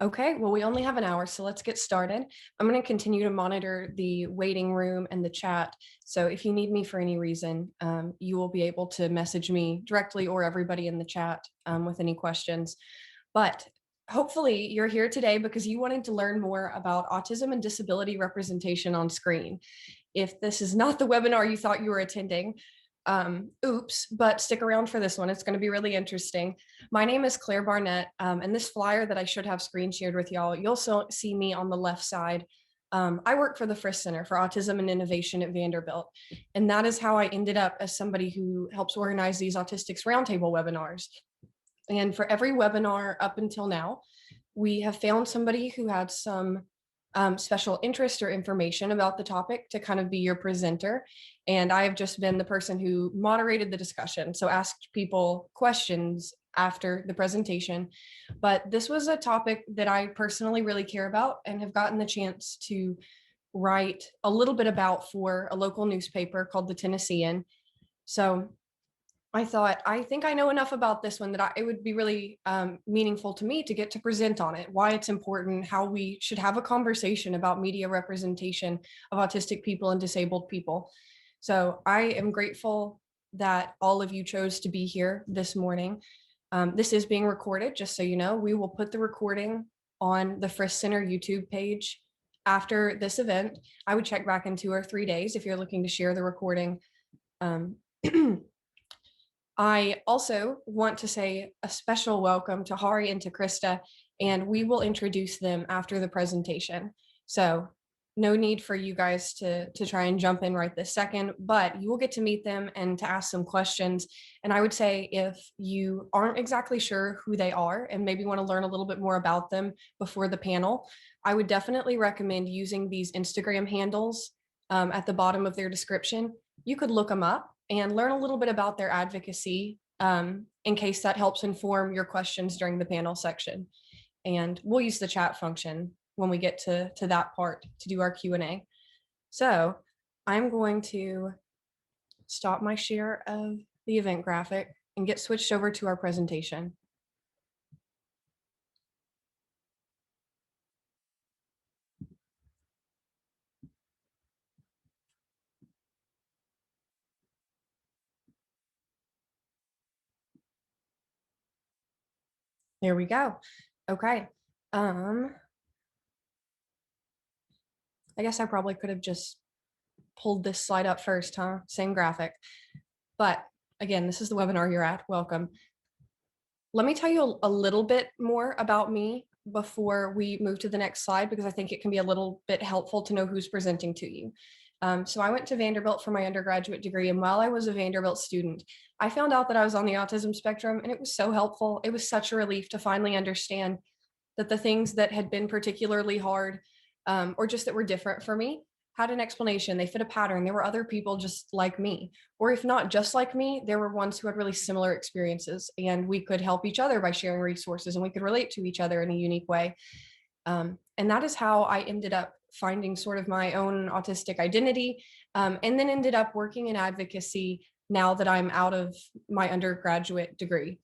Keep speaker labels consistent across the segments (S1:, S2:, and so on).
S1: Okay, well, we only have an hour, so let's get started. I'm going to continue to monitor the waiting room and the chat. So if you need me for any reason, you will be able to message me directly or everybody in the chat with any questions. But hopefully you're here today because you wanted to learn more about autism and disability representation on screen. If this is not the webinar you thought you were attending, oops, but stick around for this one. It's going to be really interesting. My name is Claire Barnett, and this flyer that I should have screen shared with y'all, you'll see me on the left side. I work for the Frisch Center for Autism and Innovation at Vanderbilt, and that is how I ended up as somebody who helps organize these Autistics Roundtable webinars. And for every webinar up until now, we have found somebody who had some special interest or information about the topic to kind of be your presenter. And I have just been the person who moderated the discussion. So asked people questions after the presentation. But this was a topic that I personally really care about and have gotten the chance to write a little bit about for a local newspaper called the Tennessean. So I thought, I think I know enough about this one that it would be really meaningful to me to get to present on it, why it's important, how we should have a conversation about media representation of autistic people and disabled people. So I am grateful that all of you chose to be here this morning. This is being recorded, just so you know. We will put the recording on the Frisch Center YouTube page after this event. I would check back in 2 or 3 days if you're looking to share the recording. I also want to say a special welcome to Hari and to Krista, and we will introduce them after the presentation. So no need for you guys to try and jump in right this second, but you will get to meet them and to ask some questions. And I would say if you aren't exactly sure who they are and maybe want to learn a little bit more about them before the panel, I would definitely recommend using these Instagram handles at the bottom of their description. You could look them up and learn a little bit about their advocacy in case that helps inform your questions during the panel section. And we'll use the chat function when we get to that part to do our Q&A. So I'm going to stop my share of the event graphic and get switched over to our presentation. There we go. Okay. I guess I probably could have just pulled this slide up first, huh? Same graphic. But again, this is the webinar you're at. Welcome. Let me tell you a little bit more about me before we move to the next slide, because I think it can be a little bit helpful to know who's presenting to you. So I went to Vanderbilt for my undergraduate degree, and while I was a Vanderbilt student, I found out that I was on the autism spectrum, and it was so helpful. It was such a relief to finally understand that the things that had been particularly hard or just that were different for me had an explanation. They fit a pattern. There were other people just like me, or if not just like me, there were ones who had really similar experiences, and we could help each other by sharing resources, and we could relate to each other in a unique way. And that is how I ended up finding sort of my own autistic identity, and then ended up working in advocacy now that I'm out of my undergraduate degree.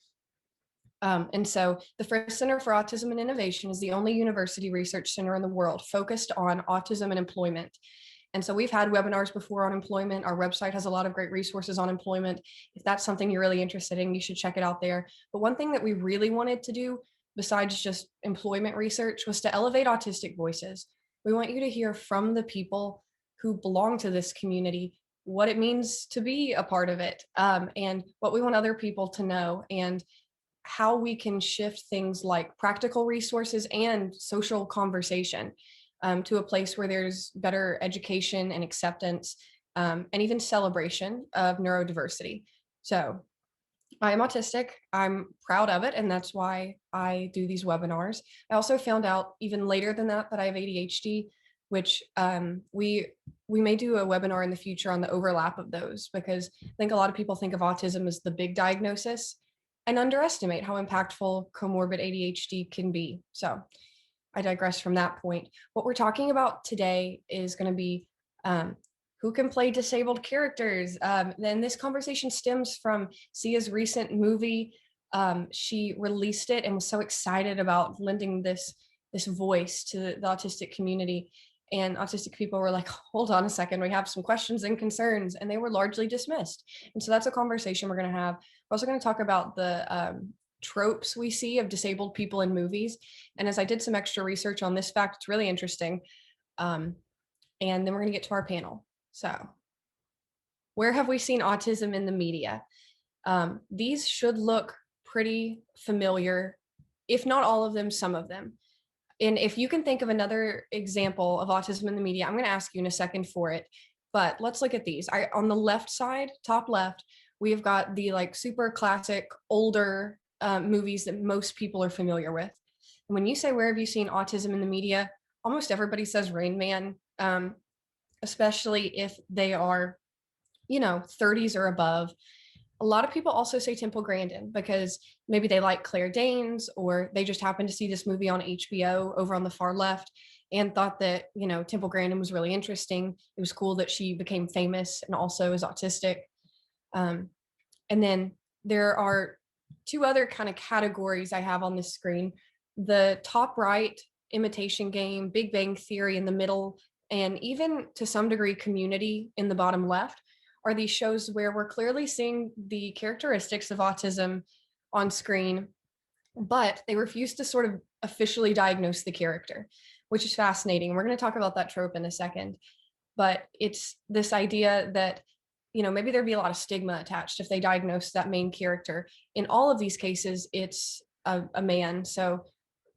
S1: And so the Frisch Center for Autism and Innovation is the only university research center in the world focused on autism and employment. And so we've had webinars before on employment. Our website has a lot of great resources on employment. If that's something you're really interested in, you should check it out there. But one thing that we really wanted to do, besides just employment research, was to elevate autistic voices. We want you to hear from the people who belong to this community, what it means to be a part of it, and what we want other people to know, and how we can shift things like practical resources and social conversation to a place where there's better education and acceptance and even celebration of neurodiversity. So I'm autistic. I'm proud of it, and that's why I do these webinars. I also found out even later than that I have ADHD, which we may do a webinar in the future on the overlap of those, because I think a lot of people think of autism as the big diagnosis and underestimate how impactful comorbid ADHD can be. So I digress from that point. What we're talking about today is going to be who can play disabled characters. Then this conversation stems from Sia's recent movie. She released it and was so excited about lending this this voice to the autistic community. And autistic people were like, hold on a second, we have some questions and concerns, and they were largely dismissed. And so that's a conversation we're going to have. We're also going to talk about the tropes we see of disabled people in movies. And as I did some extra research on this fact, it's really interesting. And then we're going to get to our panel. So where have we seen autism in the media? These should look pretty familiar, if not all of them, some of them. And if you can think of another example of autism in the media, I'm going to ask you in a second for it. But let's look at these. On the left side, top left, we've got the like super classic older movies that most people are familiar with. And when you say, where have you seen autism in the media? Almost everybody says Rain Man, especially if they are, 30s or above. A lot of people also say Temple Grandin because maybe they like Claire Danes, or they just happened to see this movie on HBO over on the far left and thought that, Temple Grandin was really interesting. It was cool that she became famous and also is autistic. And then there are two other kind of categories I have on this screen. The top right, Imitation Game, Big Bang Theory in the middle, and even to some degree Community in the bottom left are these shows where we're clearly seeing the characteristics of autism on screen, but they refuse to sort of officially diagnose the character, which is fascinating. We're going to talk about that trope in a second, but it's this idea that, maybe there'd be a lot of stigma attached if they diagnose that main character. In all of these cases, it's a man. So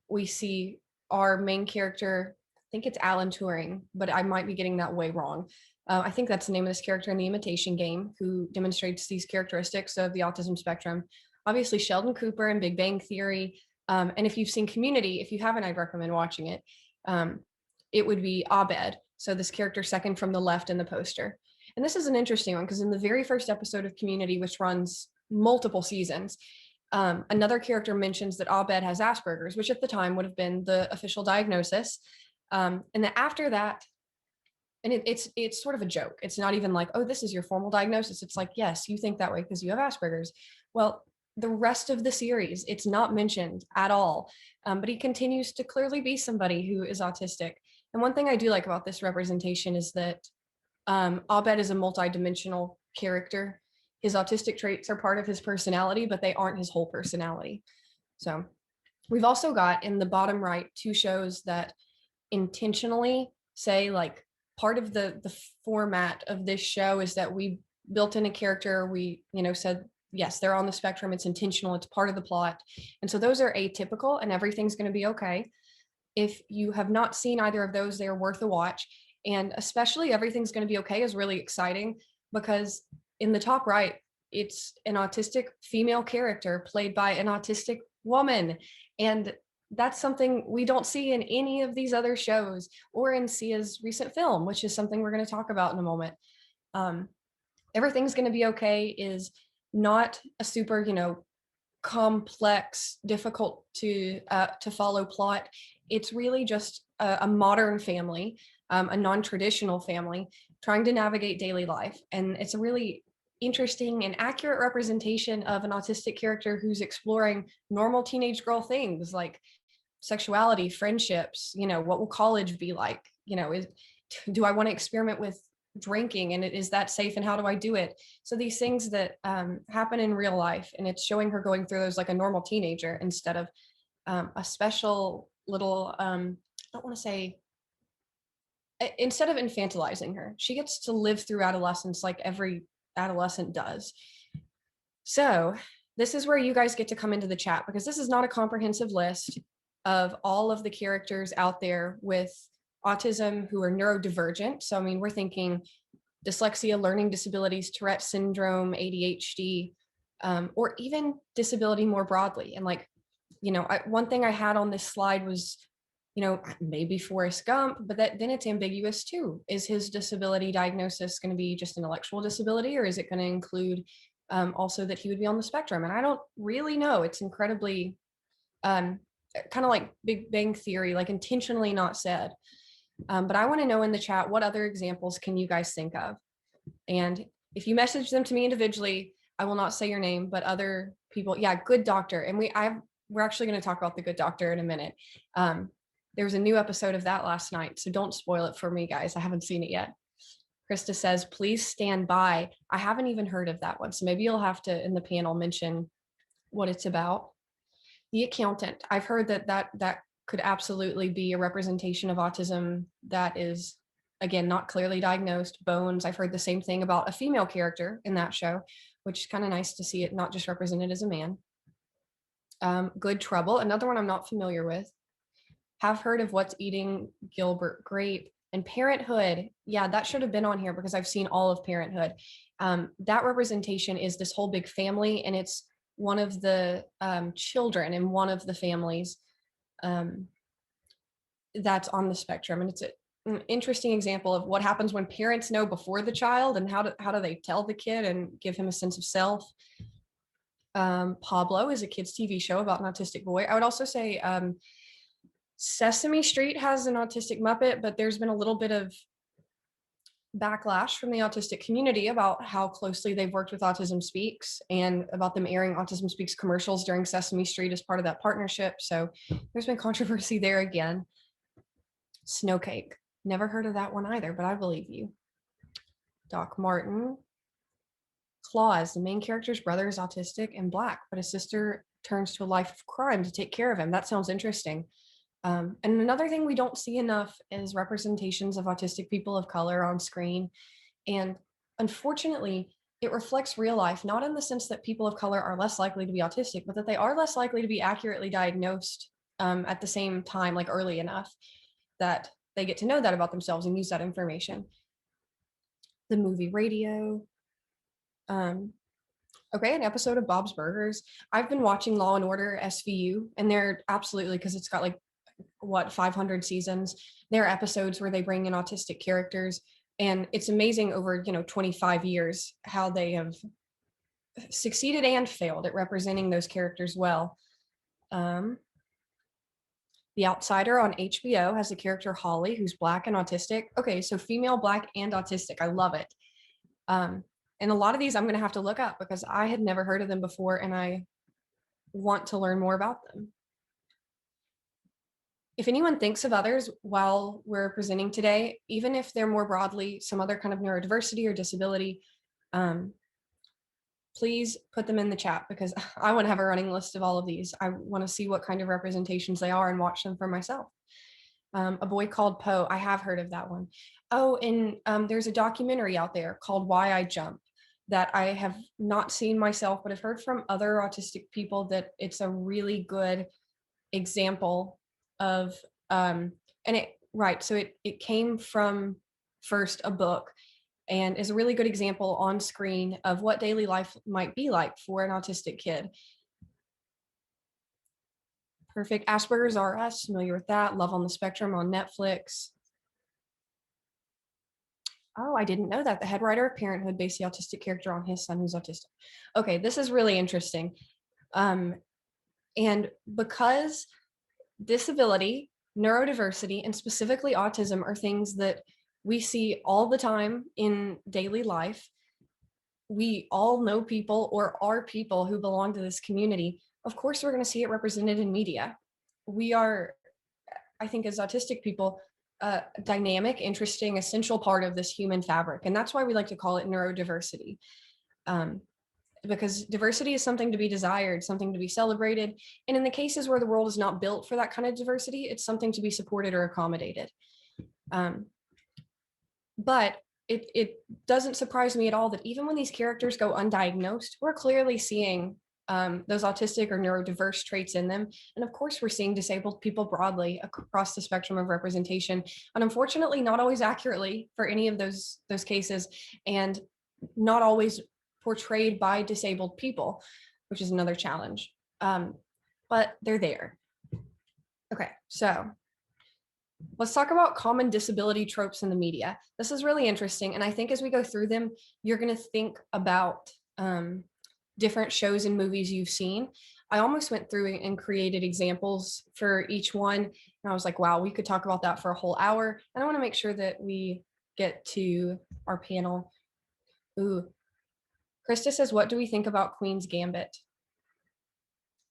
S1: we see our main character, I think it's Alan Turing, but I might be getting that way wrong. I think that's the name of this character in the Imitation Game, who demonstrates these characteristics of the autism spectrum. Obviously, Sheldon Cooper in Big Bang Theory. And if you've seen Community, if you haven't, I'd recommend watching it. It would be Abed. So this character second from the left in the poster. And this is an interesting one because in the very first episode of Community, which runs multiple seasons, another character mentions that Abed has Asperger's, which at the time would have been the official diagnosis. And then after that, and it's sort of a joke. It's not even like, oh, this is your formal diagnosis. It's like, yes, you think that way because you have Asperger's. Well, the rest of the series, it's not mentioned at all. But he continues to clearly be somebody who is autistic. And one thing I do like about this representation is that Abed is a multidimensional character. His autistic traits are part of his personality, but they aren't his whole personality. So we've also got in the bottom right two shows that intentionally say, like, part of the format of this show is that we built in a character. We, said, yes, they're on the spectrum. It's intentional. It's part of the plot. And so those are atypical and everything's going to be okay. If you have not seen either of those, they are worth a watch. And especially Everything's Going to Be Okay is really exciting because in the top right, it's an autistic female character played by an autistic woman. And that's something we don't see in any of these other shows or in Sia's recent film, which is something we're going to talk about in a moment. Everything's Going to Be Okay is not a super, complex, difficult to follow plot. It's really just a modern family, a non-traditional family trying to navigate daily life. And it's a really interesting and accurate representation of an autistic character who's exploring normal teenage girl things like sexuality, friendships, what will college be like? Do I want to experiment with drinking, and is that safe, and how do I do it? So these things that happen in real life, and it's showing her going through those like a normal teenager instead of a special little, I don't want to say, instead of infantilizing her, she gets to live through adolescence like every adolescent does. So this is where you guys get to come into the chat, because this is not a comprehensive list of all of the characters out there with autism who are neurodivergent. So, we're thinking dyslexia, learning disabilities, Tourette syndrome, ADHD, or even disability more broadly. And one thing I had on this slide was, maybe Forrest Gump, but then it's ambiguous too. Is his disability diagnosis going to be just intellectual disability, or is it going to include also that he would be on the spectrum? And I don't really know. It's incredibly kind of like Big Bang Theory, like intentionally not said. But I want to know in the chat, what other examples can you guys think of? And if you message them to me individually, I will not say your name, but other people, yeah, Good Doctor. And we're actually going to talk about The Good Doctor in a minute. There was a new episode of that last night, so don't spoil it for me, guys. I haven't seen it yet. Krista says, please stand by. I haven't even heard of that one, so maybe you'll have to, in the panel, mention what it's about. The Accountant. I've heard that could absolutely be a representation of autism that is, again, not clearly diagnosed. Bones. I've heard the same thing about a female character in that show, which is kind of nice to see it not just represented as a man. Good Trouble, another one I'm not familiar with. Have heard of What's Eating Gilbert Grape. And Parenthood, yeah, that should have been on here because I've seen all of Parenthood. That representation is this whole big family, and it's one of the children in one of the families that's on the spectrum. And it's an interesting example of what happens when parents know before the child, and how do they tell the kid and give him a sense of self. Pablo is a kids TV show about an autistic boy. I would also say Sesame Street has an autistic Muppet, but there's been a little bit of backlash from the autistic community about how closely they've worked with Autism Speaks and about them airing Autism Speaks commercials during Sesame Street as part of that partnership. So there's been controversy there again. Snowcake. Never heard of that one either, but I believe you. Doc Martin. Claus, the main character's brother is autistic and Black, but his sister turns to a life of crime to take care of him. That sounds interesting. And another thing we don't see enough is representations of autistic people of color on screen. And unfortunately, it reflects real life, not in the sense that people of color are less likely to be autistic, but that they are less likely to be accurately diagnosed at the same time, like early enough that they get to know that about themselves and use that information. The movie Radio. Okay, an episode of Bob's Burgers. I've been watching Law and Order SVU, and they're absolutely, because it's got like 500 seasons. There are episodes where they bring in autistic characters, and it's amazing over 25 years how they have succeeded and failed at representing those characters well. The Outsider on HBO has the character Holly, who's Black and autistic. Okay, so female, Black, and autistic. I love it. And a lot of these I'm going to have to look up because I had never heard of them before, and I want to learn more about them. If anyone thinks of others while we're presenting today, even if they're more broadly some other kind of neurodiversity or disability, please put them in the chat because I want to have a running list of all of these. I want to see what kind of representations they are and watch them for myself. A Boy Called Poe, I have heard of that one. Oh, and there's a documentary out there called Why I Jump that I have not seen myself, but I've heard from other autistic people that it's a really good example of so it came from first a book and is a really good example on screen of what daily life might be like for an autistic kid. Perfect. Asperger's R Us, familiar with that. Love on the Spectrum on Netflix. Oh, I didn't know that. The head writer of Parenthood based the autistic character on his son who's autistic. Okay, this is really interesting. And because disability, neurodiversity, and specifically autism are things that we see all the time in daily life, we all know people or are people who belong to this community. Of course, we're going to see it represented in media. We are, I think, as autistic people, a dynamic, interesting, essential part of this human fabric. And that's why we like to call it neurodiversity. Because diversity is something to be desired, something to be celebrated. And in the cases where the world is not built for that kind of diversity, it's something to be supported or accommodated. But it doesn't surprise me at all that even when these characters go undiagnosed, we're clearly seeing those autistic or neurodiverse traits in them. And of course, we're seeing disabled people broadly across the spectrum of representation, and unfortunately, not always accurately for any of those cases, and not always portrayed by disabled people, which is another challenge. But they're there. Okay, so let's talk about common disability tropes in the media. This is really interesting, and I think as we go through them, you're going to think about different shows and movies you've seen. I almost went through and created examples for each one, and I was like, wow, we could talk about that for a whole hour. And I want to make sure that we get to our panel. Ooh, Krista says, what do we think about Queen's Gambit?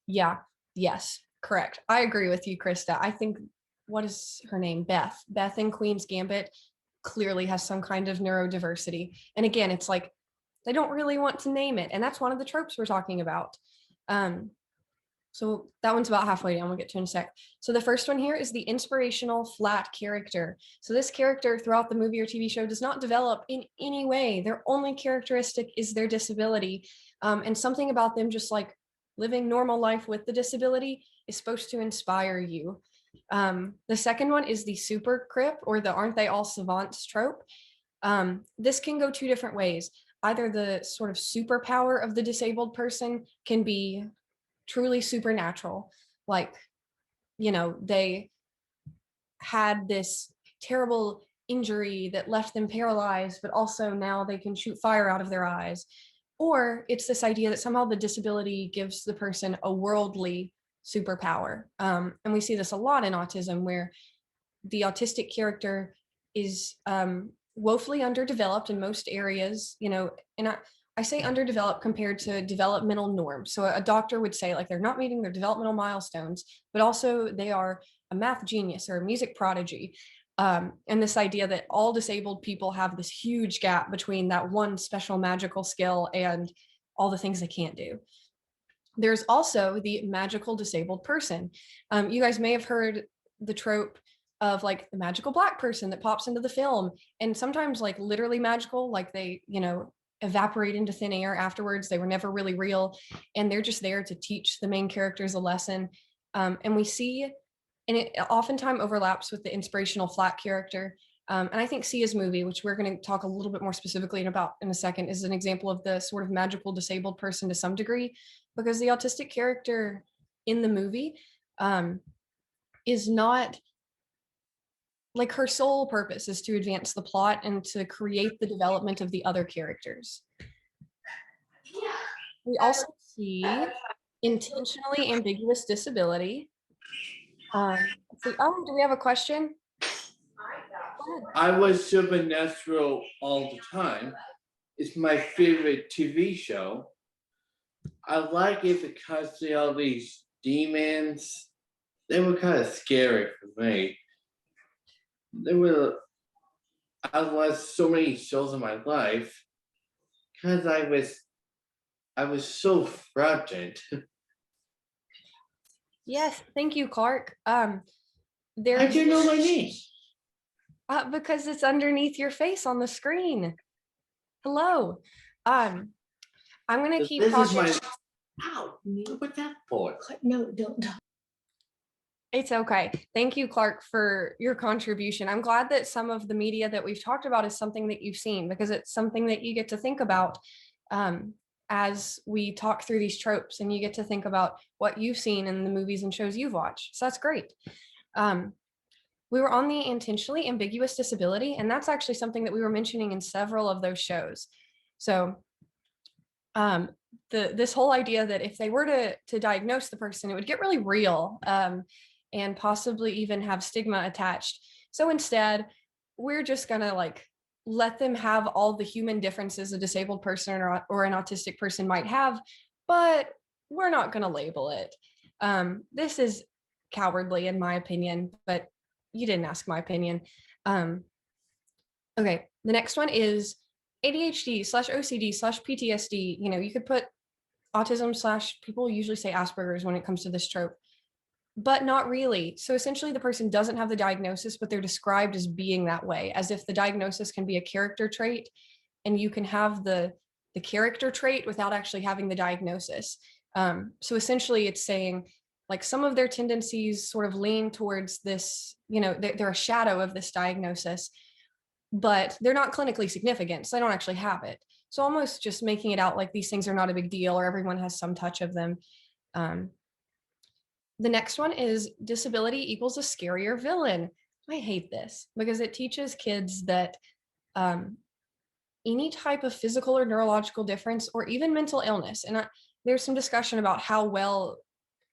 S1: Yeah, yes, correct. I agree with you, Krista. I think what is her name? Beth in Queen's Gambit clearly has some kind of neurodiversity. And again, it's like, they don't really want to name it. And that's one of the tropes we're talking about. So that one's about halfway down. We'll get to in a sec. So the first one here is the inspirational flat character. So this character throughout the movie or TV show does not develop in any way. Their only characteristic is their disability. And something about them just like living normal life with the disability is supposed to inspire you. The second one is the super crip, or the aren't they all savants trope. This can go two different ways. Either the sort of superpower of the disabled person can be truly supernatural, like, you know, they had this terrible injury that left them paralyzed, but also now they can shoot fire out of their eyes. Or it's this idea that somehow the disability gives the person a worldly superpower. And we see this a lot in autism, where the autistic character is woefully underdeveloped in most areas, you know, and I say underdeveloped compared to developmental norms. So a doctor would say like they're not meeting their developmental milestones, but also they are a math genius or a music prodigy. And this idea that all disabled people have this huge gap between that one special magical skill and all the things they can't do. There's also the magical disabled person. You guys may have heard the trope of like the magical Black person that pops into the film, and sometimes like literally magical, like they, you know, evaporate into thin air afterwards. They were never really real, and they're just there to teach the main characters a lesson. And we see, and it oftentimes overlaps with the inspirational flat character. And I think Sia's movie, which we're going to talk a little bit more specifically about in a second, is an example of the sort of magical disabled person to some degree, because the autistic character in the movie is not, like, her sole purpose is to advance the plot and to create the development of the other characters. We also see intentionally ambiguous disability. Oh, do we have a question?
S2: I was Supernatural all the time. It's my favorite TV show. I like it because they all these demons. They were kind of scary for me. I watched so many shows in my life because I was so frightened.
S1: Yes, thank you, Clark.
S2: How'd you know my name?
S1: Because it's underneath your face on the screen. Hello. I'm gonna keep talking.
S2: This is my. Ow! What's that for?
S3: No, don't.
S1: It's okay. Thank you, Clark, for your contribution. I'm glad that some of the media that we've talked about is something that you've seen, because it's something that you get to think about as we talk through these tropes, and you get to think about what you've seen in the movies and shows you've watched. So that's great. We were on the intentionally ambiguous disability, and that's actually something that we were mentioning in several of those shows. So this whole idea that if they were to diagnose the person, it would get really real and possibly even have stigma attached. So instead, we're just gonna like let them have all the human differences a disabled person or an autistic person might have, but we're not gonna label it. This is cowardly in my opinion, but you didn't ask my opinion. Okay, the next one is ADHD/OCD/PTSD. You know, you could put autism/ people usually say Asperger's when it comes to this trope, but not really. So essentially the person doesn't have the diagnosis, but they're described as being that way, as if the diagnosis can be a character trait and you can have the character trait without actually having the diagnosis. So essentially it's saying like some of their tendencies sort of lean towards this, you know, they're a shadow of this diagnosis, but they're not clinically significant, so they don't actually have it. So almost just making it out like these things are not a big deal, or everyone has some touch of them. The next one is disability equals a scarier villain. I hate this because it teaches kids that any type of physical or neurological difference, or even mental illness, and there's some discussion about how well,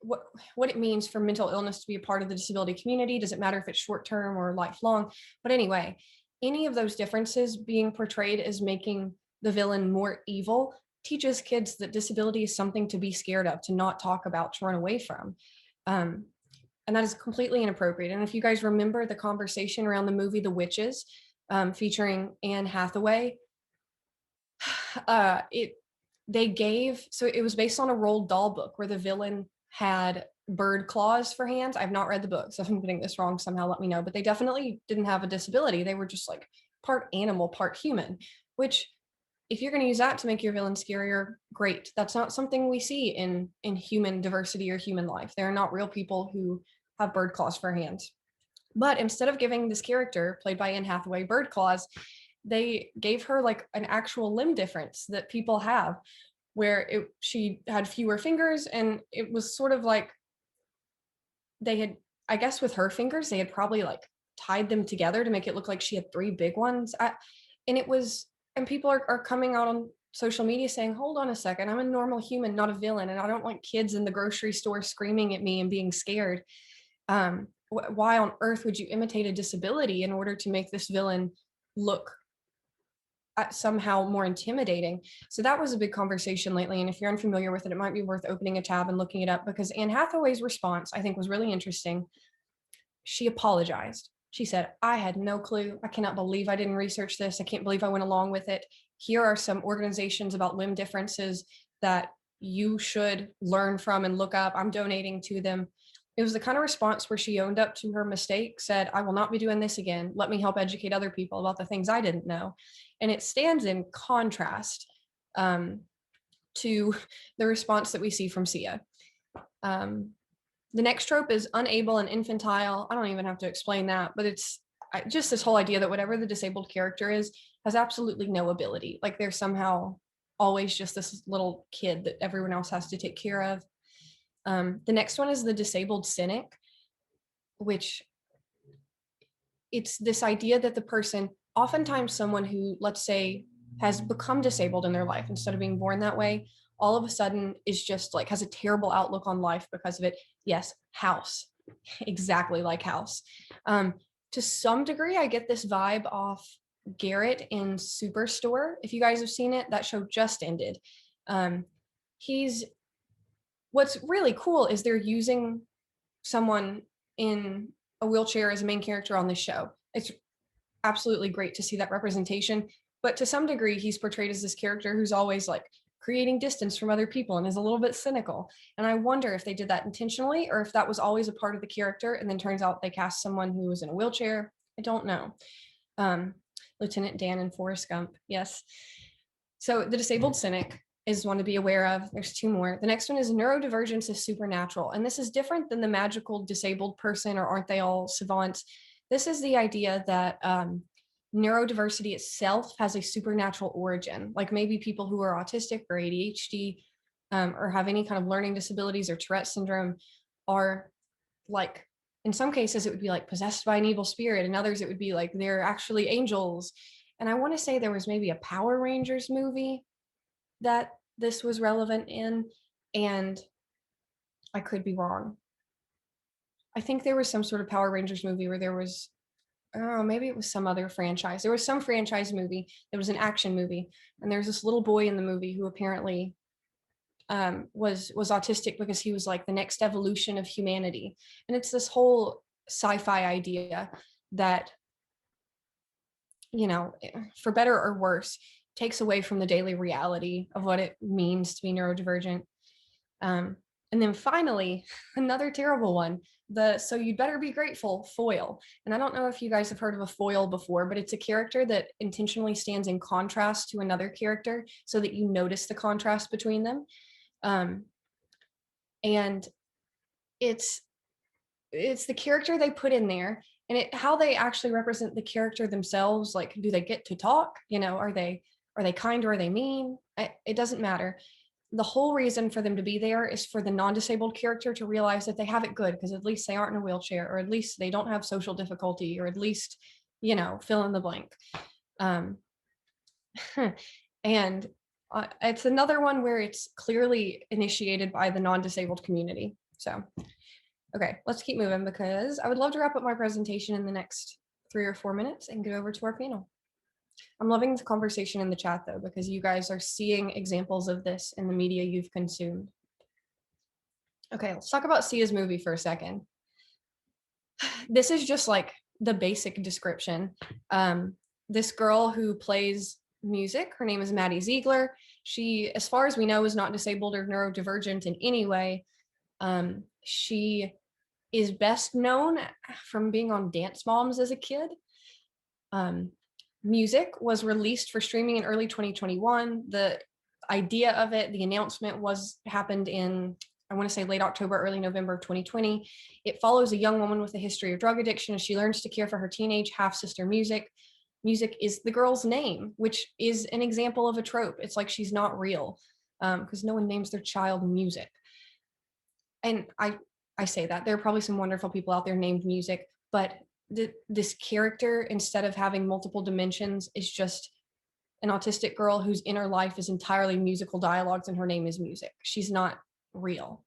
S1: what it means for mental illness to be a part of the disability community. Does it matter if it's short-term or lifelong? But anyway, any of those differences being portrayed as making the villain more evil teaches kids that disability is something to be scared of, to not talk about, to run away from. And that is completely inappropriate. And if you guys remember the conversation around the movie The Witches, featuring Anne Hathaway, it was based on a Roald Dahl book where the villain had bird claws for hands. I've not read the book, so if I'm getting this wrong, somehow let me know. But they definitely didn't have a disability. They were just like part animal, part human, which if you're going to use that to make your villain scarier, great. That's not something we see in human diversity or human life. There are not real people who have bird claws for hands. But instead of giving this character, played by Anne Hathaway, bird claws, they gave her like an actual limb difference that people have, where she had fewer fingers, and it was sort of like they had, I guess with her fingers, they had probably like tied them together to make it look like she had 3 big ones. And people are coming out on social media saying, hold on a second, I'm a normal human, not a villain. And I don't want kids in the grocery store screaming at me and being scared. Why on earth would you imitate a disability in order to make this villain look somehow more intimidating? So that was a big conversation lately. And if you're unfamiliar with it, it might be worth opening a tab and looking it up, because Anne Hathaway's response, I think, was really interesting. She apologized. She said, I had no clue. I cannot believe I didn't research this. I can't believe I went along with it. Here are some organizations about limb differences that you should learn from and look up. I'm donating to them. It was the kind of response where she owned up to her mistake, said, I will not be doing this again. Let me help educate other people about the things I didn't know. And it stands in contrast to the response that we see from Sia. The next trope is unable and infantile. I don't even have to explain that, but it's just this whole idea that whatever the disabled character is has absolutely no ability. Like they're somehow always just this little kid that everyone else has to take care of. The next one is the disabled cynic, which it's this idea that the person, oftentimes someone who, let's say, has become disabled in their life instead of being born that way, all of a sudden is just like has a terrible outlook on life because of it. Yes, House, exactly like House. To some degree, I get this vibe off Garrett in Superstore. If you guys have seen it, that show just ended. What's really cool is they're using someone in a wheelchair as a main character on this show. It's absolutely great to see that representation. But to some degree, he's portrayed as this character who's always like creating distance from other people and is a little bit cynical. And I wonder if they did that intentionally or if that was always a part of the character. And then turns out they cast someone who was in a wheelchair. I don't know. Lieutenant Dan and Forrest Gump. Yes. So the disabled cynic is one to be aware of. There's 2 more. The next one is neurodivergence is supernatural. And this is different than the magical disabled person or aren't they all savants. This is the idea that neurodiversity itself has a supernatural origin. Like maybe people who are autistic or ADHD or have any kind of learning disabilities or Tourette syndrome are like, in some cases, it would be like possessed by an evil spirit. In others, it would be like they're actually angels. And I want to say there was maybe a Power Rangers movie that this was relevant in, and I could be wrong. I think there was some sort of Power Rangers movie where there was, oh, maybe it was some other franchise. There was some franchise movie. It was an action movie, and there's this little boy in the movie who apparently was autistic because he was like the next evolution of humanity. And it's this whole sci-fi idea that, you know, for better or worse, takes away from the daily reality of what it means to be neurodivergent. And then finally, another terrible one, so you'd better be grateful foil. And I don't know if you guys have heard of a foil before, but it's a character that intentionally stands in contrast to another character so that you notice the contrast between them. And it's the character they put in there, and how they actually represent the character themselves. Like, do they get to talk? You know, are they kind or are they mean? It doesn't matter. The whole reason for them to be there is for the non-disabled character to realize that they have it good because at least they aren't in a wheelchair, or at least they don't have social difficulty, or at least, you know, fill in the blank. And it's another one where it's clearly initiated by the non-disabled community. So, okay, let's keep moving because I would love to wrap up my presentation in the next 3 or 4 minutes and get over to our panel. I'm loving the conversation in the chat though, because you guys are seeing examples of this in the media you've consumed. Okay, let's talk about Sia's movie for a second. This is just like the basic description. This girl who plays music, her name is Maddie Ziegler. She, as far as we know, is not disabled or neurodivergent in any way. She is best known from being on Dance Moms as a kid. Music was released for streaming in early 2021. The idea of it, the announcement happened in, I want to say late October, early November of 2020. It follows a young woman with a history of drug addiction as she learns to care for her teenage half-sister Music. Music is the girl's name, which is an example of a trope. It's like she's not real, because no one names their child Music. And I say that there are probably some wonderful people out there named Music, but this character, instead of having multiple dimensions, is just an autistic girl whose inner life is entirely musical dialogues, and her name is Music. She's not real.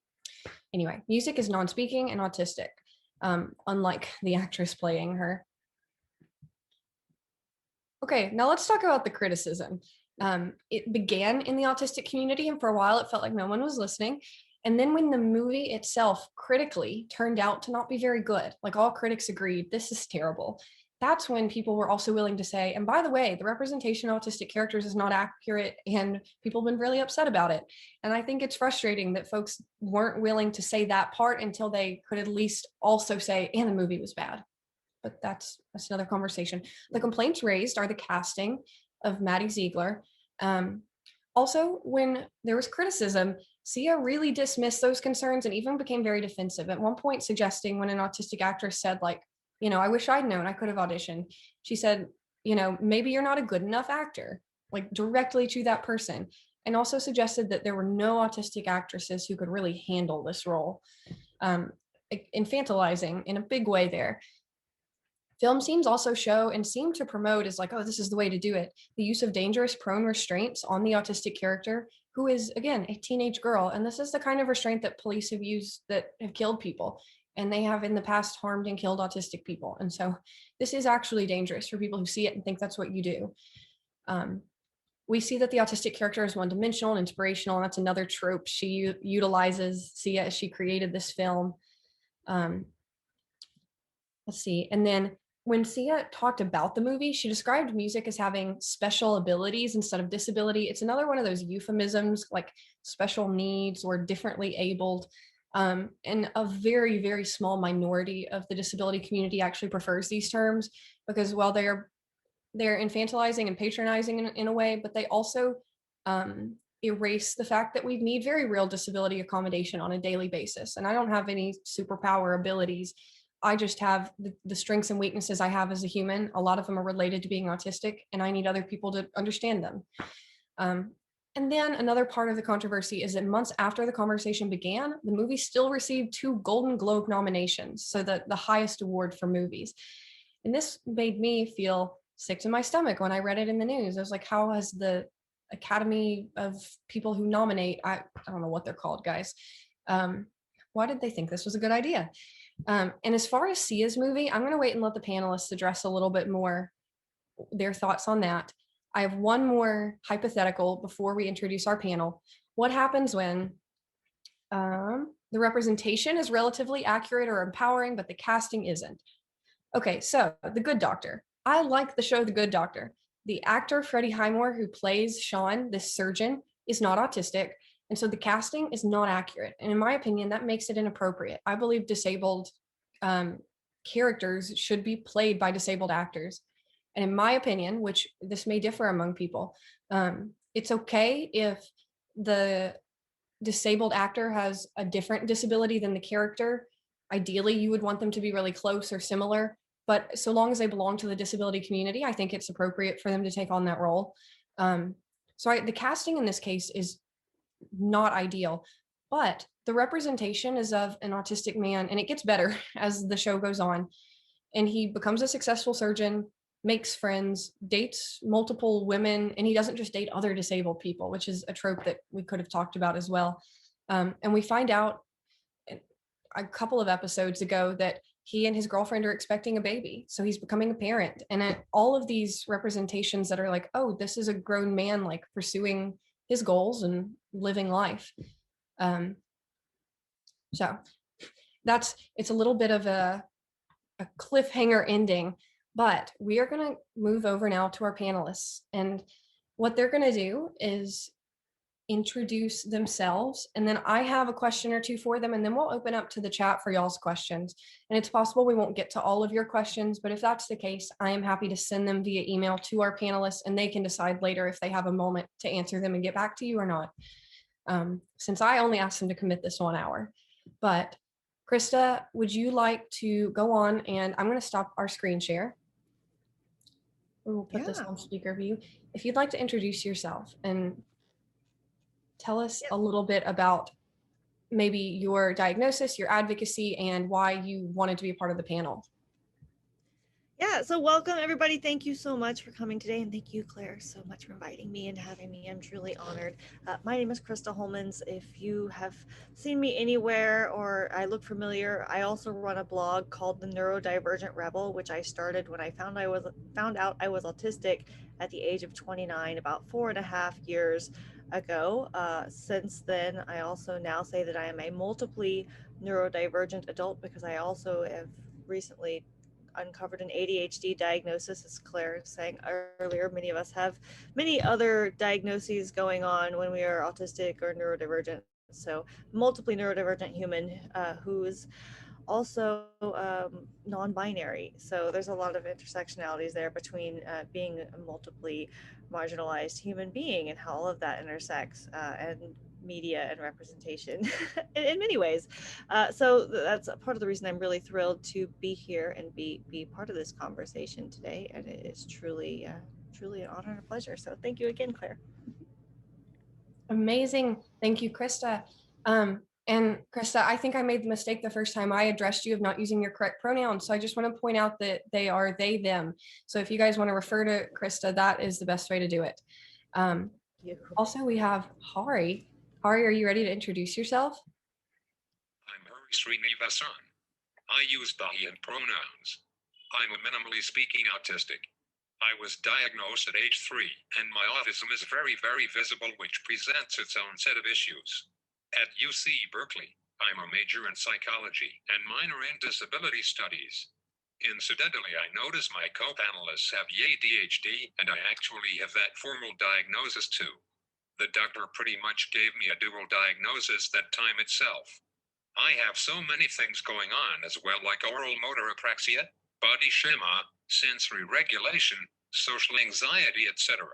S1: Anyway, Music is non-speaking and autistic, unlike the actress playing her. Okay, now let's talk about the criticism. It began in the autistic community, and for a while it felt like no one was listening. And then when the movie itself critically turned out to not be very good, like all critics agreed, this is terrible, that's when people were also willing to say, and by the way, the representation of autistic characters is not accurate, and people have been really upset about it. And I think it's frustrating that folks weren't willing to say that part until they could at least also say, and the movie was bad. But that's another conversation. The complaints raised are the casting of Maddie Ziegler. Also, when there was criticism, Sia really dismissed those concerns and even became very defensive, at one point suggesting, when an autistic actress said, like, I wish I'd known, I could have auditioned. She said, maybe you're not a good enough actor, like directly to that person. And also suggested that there were no autistic actresses who could really handle this role. Infantilizing in a big way there. Film scenes also show and seem to promote as like, oh, this is the way to do it, the use of dangerous prone restraints on the autistic character, who is, again, a teenage girl. And this is the kind of restraint that police have used that have killed people. And they have in the past harmed and killed autistic people. And so this is actually dangerous for people who see it and think that's what you do. We see that the autistic character is one-dimensional and inspirational, and that's another trope she utilizes, Sia, as she created this film. Let's see. And then when Sia talked about the movie, she described Music as having special abilities instead of disability. It's another one of those euphemisms, like special needs or differently abled. And a very, very small minority of the disability community actually prefers these terms, because while they're infantilizing and patronizing in a way, but they also erase the fact that we need very real disability accommodation on a daily basis. And I don't have any superpower abilities. I just have the strengths and weaknesses I have as a human. A lot of them are related to being autistic, and I need other people to understand them. And then another part of the controversy is that months after the conversation began, the movie still received 2 Golden Globe nominations, so the highest award for movies. And this made me feel sick to my stomach when I read it in the news. I was like, how has the Academy of people who nominate, I don't know what they're called, guys. Why did they think this was a good idea? And as far as Sia's movie, I'm going to wait and let the panelists address a little bit more their thoughts on that. I have one more hypothetical before we introduce our panel. What happens when the representation is relatively accurate or empowering, but the casting isn't? Okay, so The Good Doctor. I like the show The Good Doctor. The actor Freddie Highmore, who plays Sean, this surgeon, is not autistic. And so the casting is not accurate. And in my opinion, that makes it inappropriate. I believe disabled characters should be played by disabled actors. And in my opinion, which this may differ among people, it's okay if the disabled actor has a different disability than the character. Ideally, you would want them to be really close or similar. But so long as they belong to the disability community, I think it's appropriate for them to take on that role. The casting in this case is not ideal, but the representation is of an autistic man, and it gets better as the show goes on. And he becomes a successful surgeon, makes friends, dates multiple women, and he doesn't just date other disabled people, which is a trope that we could have talked about as well. And we find out a couple of episodes ago that he and his girlfriend are expecting a baby. So he's becoming a parent. And all of these representations that are like, oh, this is a grown man, like pursuing his goals and living life. So it's a little bit of a a cliffhanger ending, but we are going to move over now to our panelists. And what they're going to do is introduce themselves. And then I have a question or two for them, and then we'll open up to the chat for y'all's questions. And it's possible we won't get to all of your questions, but if that's the case, I am happy to send them via email to our panelists, and they can decide later if they have a moment to answer them and get back to you or not. Since I only asked them to commit this 1 hour. But Krista, would you like to go on? And I'm going to stop our screen share. We'll put this on speaker view. If you'd like to introduce yourself and tell us a little bit about maybe your diagnosis, your advocacy, and why you wanted to be a part of the panel.
S3: Yeah, so welcome everybody. Thank you so much for coming today, and thank you, Claire, so much for inviting me and having me. I'm truly honored. My name is Krista Holmens. If you have seen me anywhere or I look familiar, I also run a blog called The Neurodivergent Rebel, which I started when I found out I was autistic at the age of 29, about 4.5 years ago. Since then, I also now say that I am a multiply neurodivergent adult because I also have recently uncovered an ADHD diagnosis, as Claire was saying earlier. Many of us have many other diagnoses going on when we are autistic or neurodivergent. So multiply neurodivergent human who's also non-binary. So there's a lot of intersectionalities there between being a multiply marginalized human being and how all of that intersects and media and representation in many ways. So that's part of the reason I'm really thrilled to be here and be part of this conversation today. And it is truly, truly an honor and a pleasure. So thank you again, Claire.
S1: Amazing. Thank you, Krista. And Krista, I think I made the mistake the first time I addressed you of not using your correct pronouns. So I just want to point out that they are they, them. So if you guys want to refer to Krista, that is the best way to do it. Also, we have Hari. Hari, are you ready to introduce yourself?
S4: I'm Srinivasan. I use he pronouns. I'm a minimally speaking autistic. I was diagnosed at age 3, and my autism is very, very visible, which presents its own set of issues. At UC Berkeley, I'm a major in psychology and minor in disability studies. Incidentally, I notice my co-panelists have ADHD, and I actually have that formal diagnosis too. The doctor pretty much gave me a dual diagnosis that time itself. I have so many things going on as well, like oral motor apraxia, body schema, sensory regulation, social anxiety, etc.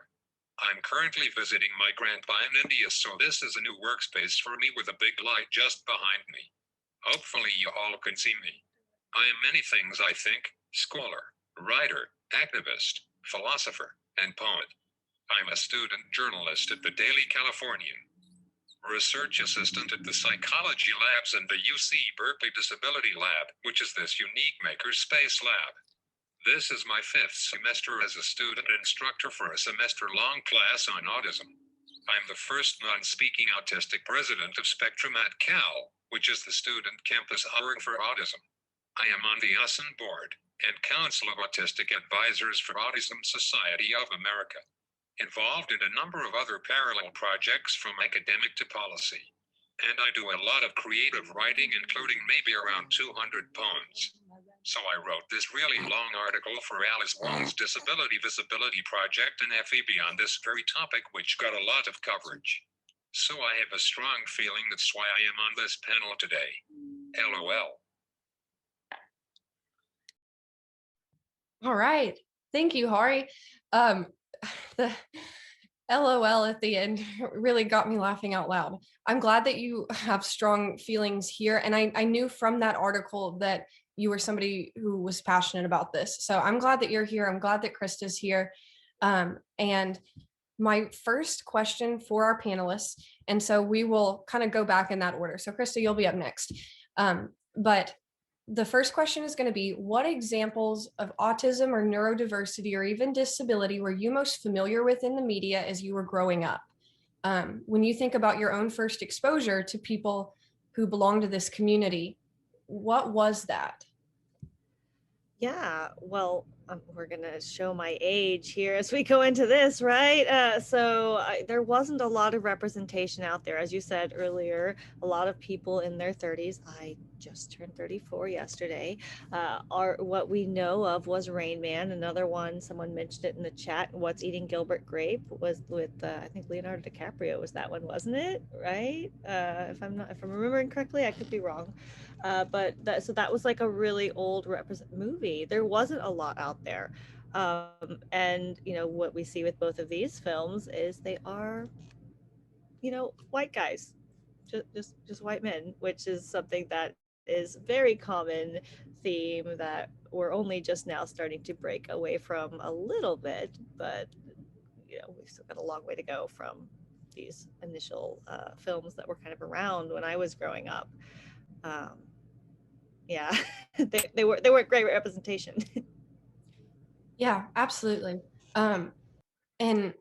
S4: I'm currently visiting my grandpa in India, so this is a new workspace for me with a big light just behind me. Hopefully you all can see me. I am many things, I think: scholar, writer, activist, philosopher, and poet. I'm a student journalist at the Daily Californian, research assistant at the psychology labs and the UC Berkeley Disability Lab, which is this unique makerspace lab. This is my 5th semester as a student instructor for a semester-long class on autism. I'm the first non-speaking autistic president of Spectrum at Cal, which is the student campus org for autism. I am on the ASN board and Council of Autistic Advisors for Autism Society of America. Involved in a number of other parallel projects from academic to policy. And I do a lot of creative writing, including maybe around 200 poems. So I wrote this really long article for Alice Wong's Disability Visibility Project and FEB on this very topic, which got a lot of coverage. So I have a strong feeling that's why I am on this panel today. LOL.
S1: All right. Thank you, Hari. The LOL at the end really got me laughing out loud. I'm glad that you have strong feelings here. And I knew from that article that you were somebody who was passionate about this. So I'm glad that you're here. I'm glad that Krista's here. And my first question for our panelists, and so we will kind of go back in that order. So Krista, you'll be up next. But the first question is going to be, what examples of autism or neurodiversity or even disability were you most familiar with in the media as you were growing up? When you think about your own first exposure to people who belong to this community, what was that?
S3: Yeah, well, we're going to show my age here as we go into this, right? There wasn't a lot of representation out there. As you said earlier, a lot of people in their 30s, I just turned 34 yesterday. What we know of was Rain Man. Another one, someone mentioned it in the chat. What's Eating Gilbert Grape was with I think Leonardo DiCaprio was that one, wasn't it? Right? If I'm remembering correctly, I could be wrong. But that was like a really old movie. There wasn't a lot out there. And you know what we see with both of these films is they are, you know, white guys, just white men, which is something that is very common theme that we're only just now starting to break away from a little bit, but you know, we've still got a long way to go from these initial films that were kind of around when I was growing up. Yeah, they weren't great representation.
S1: Yeah, absolutely. And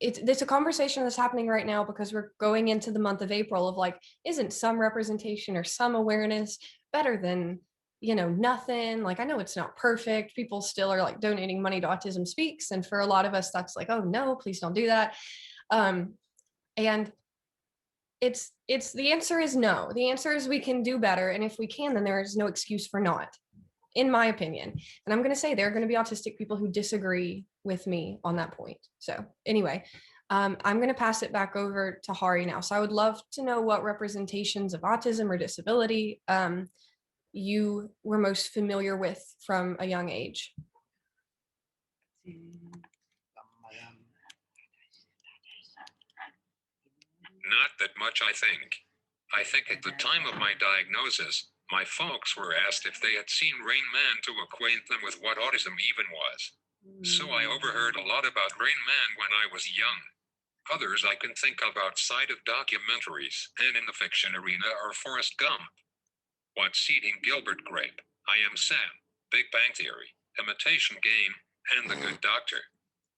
S1: it's a conversation that's happening right now because we're going into the month of April of like, isn't some representation or some awareness better than, you know, nothing? Like, I know it's not perfect. People still are like donating money to Autism Speaks. And for a lot of us, that's like, oh no, please don't do that. And it's the answer is no. The answer is we can do better. And if we can, then there is no excuse for not, in my opinion. And I'm going to say there are going to be autistic people who disagree with me on that point. So anyway, I'm going to pass it back over to Hari now. So I would love to know what representations of autism or disability you were most familiar with from a young age.
S4: Not that much, I think. I think at the time of my diagnosis, my folks were asked if they had seen Rain Man to acquaint them with what autism even was. So I overheard a lot about Rain Man when I was young. Others I can think of outside of documentaries and in the fiction arena are Forrest Gump, What's Eating Gilbert Grape, I Am Sam, Big Bang Theory, Imitation Game, and The Good Doctor.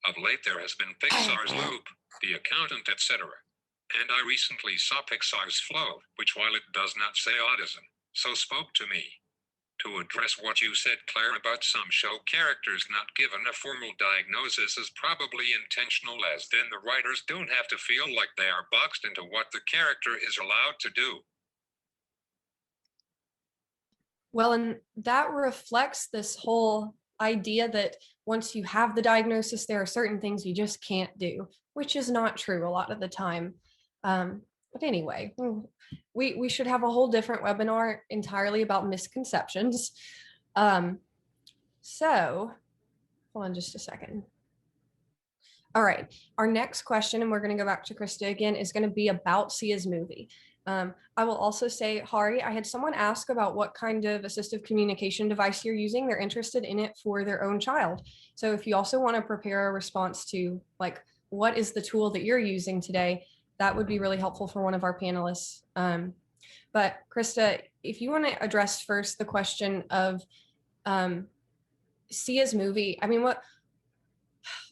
S4: Of late there has been Pixar's Loop, The Accountant, etc. And I recently saw Pixar's Flow, which while it does not say autism, so spoke to me. To address what you said, Claire, about some show characters not given a formal diagnosis is probably intentional, as then the writers don't have to feel like they are boxed into what the character is allowed to do.
S1: Well, and that reflects this whole idea that once you have the diagnosis, there are certain things you just can't do, which is not true a lot of the time. But anyway, we should have a whole different webinar entirely about misconceptions. So hold on just a second. All right, our next question, and we're going to go back to Krista again, is going to be about Sia's movie. I will also say, Hari, I had someone ask about what kind of assistive communication device you're using. They're interested in it for their own child. So if you also want to prepare a response to like, what is the tool that you're using today, that would be really helpful for one of our panelists. But Krista, if you want to address first the question of Sia's movie, I mean, what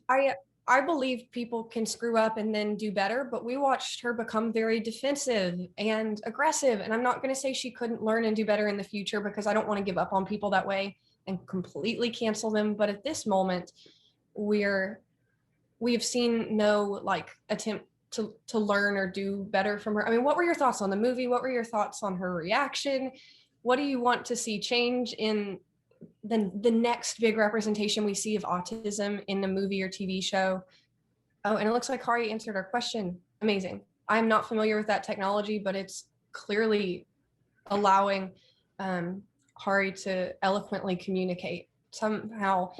S1: I believe people can screw up and then do better, but we watched her become very defensive and aggressive. And I'm not going to say she couldn't learn and do better in the future, because I don't want to give up on people that way and completely cancel them. But at this moment, we have seen no like attempt to learn or do better from her. I mean, what were your thoughts on the movie? What were your thoughts on her reaction? What do you want to see change in the next big representation we see of autism in a movie or TV show? Oh, and it looks like Hari answered our question. Amazing. I'm not familiar with that technology, but it's clearly allowing Hari to eloquently communicate somehow.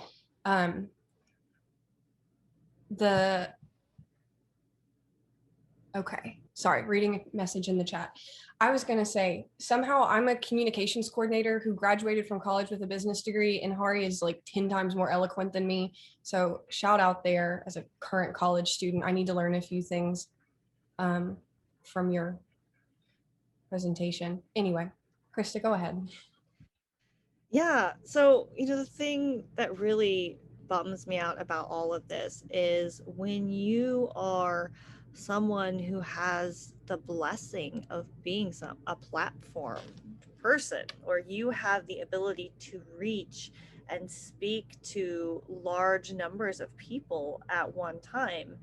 S1: Okay, sorry, reading a message in the chat. I was going to say, somehow I'm a communications coordinator who graduated from college with a business degree, and Hari is like 10 times more eloquent than me. So shout out there as a current college student. I need to learn a few things from your presentation. Anyway, Krista, go ahead.
S3: Yeah, so, you know, the thing that really bums me out about all of this is when you are someone who has the blessing of being a platform person, or you have the ability to reach and speak to large numbers of people at one time,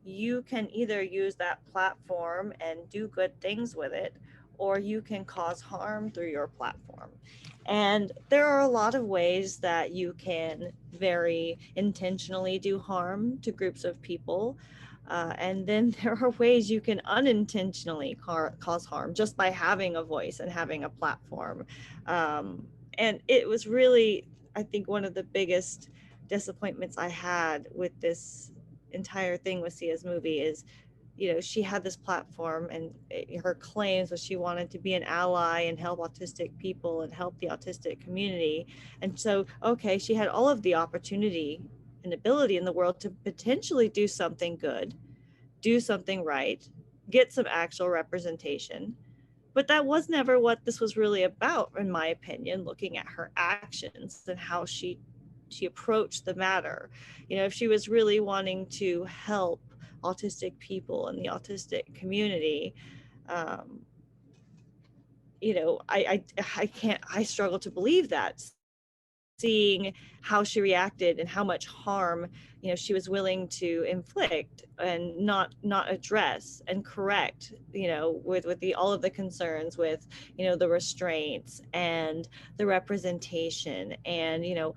S3: you can either use that platform and do good things with it, or you can cause harm through your platform. And there are a lot of ways that you can very intentionally do harm to groups of people. And then there are ways you can unintentionally cause harm just by having a voice and having a platform. And it was really, I think, one of the biggest disappointments I had with this entire thing with Sia's movie is, you know, she had this platform and her claims was she wanted to be an ally and help autistic people and help the autistic community. And so, okay, she had all of the opportunity and ability in the world to potentially do something good, do something right, get some actual representation. But that was never what this was really about, in my opinion, looking at her actions and how she approached the matter. You know, if she was really wanting to help autistic people and the autistic community, you know, I struggle to believe that, seeing how she reacted and how much harm, you know, she was willing to inflict and not address and correct, you know, with the all of the concerns with, you know, the restraints and the representation. And, you know,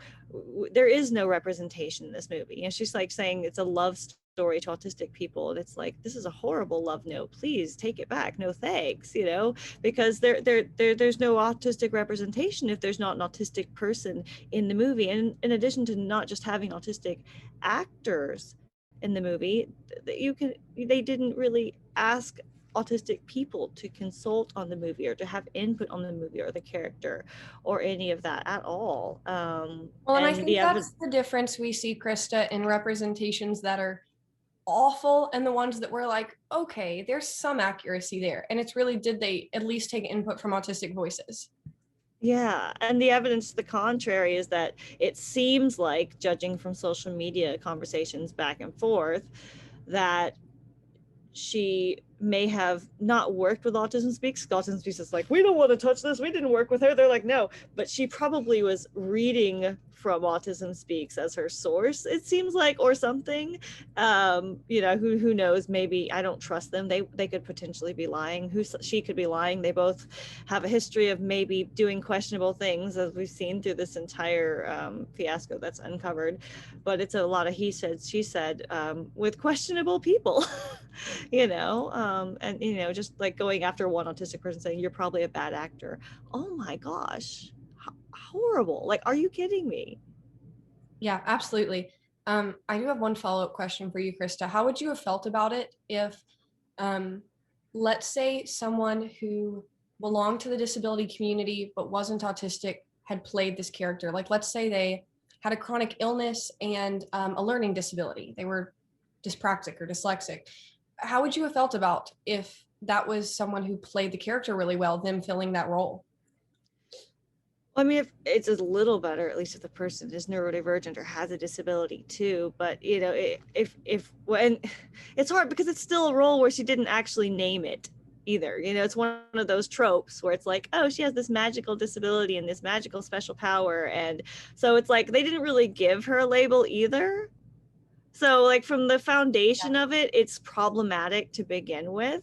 S3: there is no representation in this movie. You know, she's like saying it's a love story to autistic people, and it's like, this is a horrible love note, please take it back, no thanks, you know, because there's no autistic representation if there's not an autistic person in the movie. And in addition to not just having autistic actors in the movie, they didn't really ask autistic people to consult on the movie or to have input on the movie or the character or any of that at all.
S1: Well, and I think that's the difference we see, Krista, in representations that are awful and the ones that were like, okay, there's some accuracy there. And it's really, did they at least take input from autistic voices?
S3: Yeah, and the evidence to the contrary is that it seems like, judging from social media conversations back and forth, that she may have not worked with Autism Speaks. Autism Speaks is like, we don't want to touch this. We didn't work with her. They're like, no, but she probably was reading from Autism Speaks as her source, it seems like, or something. You know, who knows? Maybe I don't trust them. They could potentially be lying. She could be lying. They both have a history of maybe doing questionable things, as we've seen through this entire fiasco that's uncovered. But it's a lot of he said, she said, with questionable people. You know, and, you know, just like going after one autistic person saying, you're probably a bad actor. Oh my gosh, horrible. Like, are you kidding me?
S1: Yeah, absolutely. I do have one follow-up question for you, Krista. How would you have felt about it if, let's say someone who belonged to the disability community but wasn't autistic had played this character? Like, let's say they had a chronic illness and a learning disability. They were dyspraxic or dyslexic. How would you have felt about if that was someone who played the character really well, them filling that role?
S3: I mean, if it's a little better, at least if the person is neurodivergent or has a disability too. But, you know, when it's hard because it's still a role where she didn't actually name it either. You know, it's one of those tropes where it's like, oh, she has this magical disability and this magical special power. And so it's like, they didn't really give her a label either. So, like, from the foundation of it, it's problematic to begin with.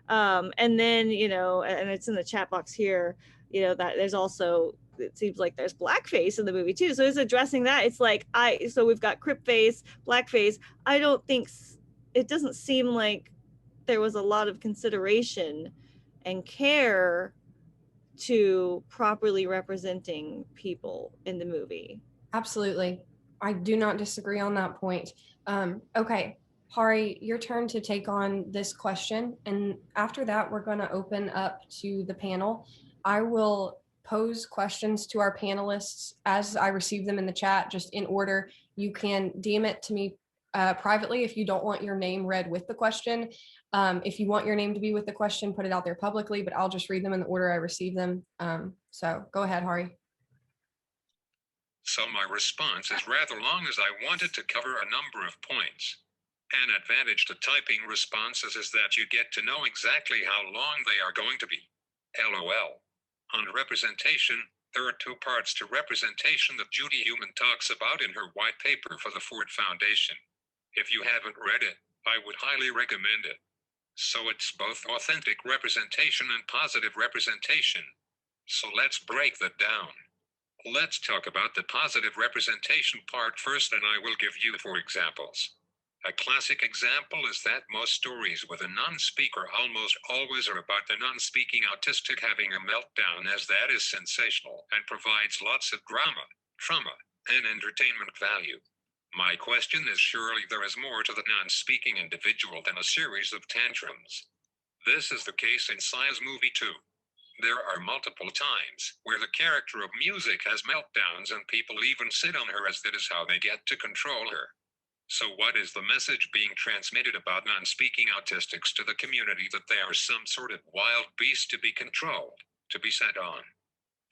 S3: And then, you know, and it's in the chat box here, you know, that there's also, it seems like there's blackface in the movie too. So it's addressing that. It's like, so we've got Cripface, blackface. I don't think, it doesn't seem like there was a lot of consideration and care to properly representing people in the movie.
S1: Absolutely. I do not disagree on that point. Okay, Hari, your turn to take on this question. And after that, we're going to open up to the panel. I will pose questions to our panelists as I receive them in the chat, just in order. You can DM it to me privately if you don't want your name read with the question. If you want your name to be with the question, put it out there publicly, but I'll just read them in the order I receive them. So go ahead, Hari.
S4: So my response is rather long, as I wanted to cover a number of points. An advantage to typing responses is that you get to know exactly how long they are going to be. LOL. On representation, there are two parts to representation that Judy Heumann talks about in her white paper for the Ford Foundation. If you haven't read it, I would highly recommend it. So it's both authentic representation and positive representation. So let's break that down. Let's talk about the positive representation part first, and I will give you 4 examples. A classic example is that most stories with a non-speaker almost always are about the non-speaking autistic having a meltdown, as that is sensational and provides lots of drama, trauma, and entertainment value. My question is, surely there is more to the non-speaking individual than a series of tantrums. This is the case in Sia's movie too. There are multiple times where the character of music has meltdowns and people even sit on her as that is how they get to control her. So what is the message being transmitted about non-speaking autistics to the community? That they are some sort of wild beast to be controlled, to be set on.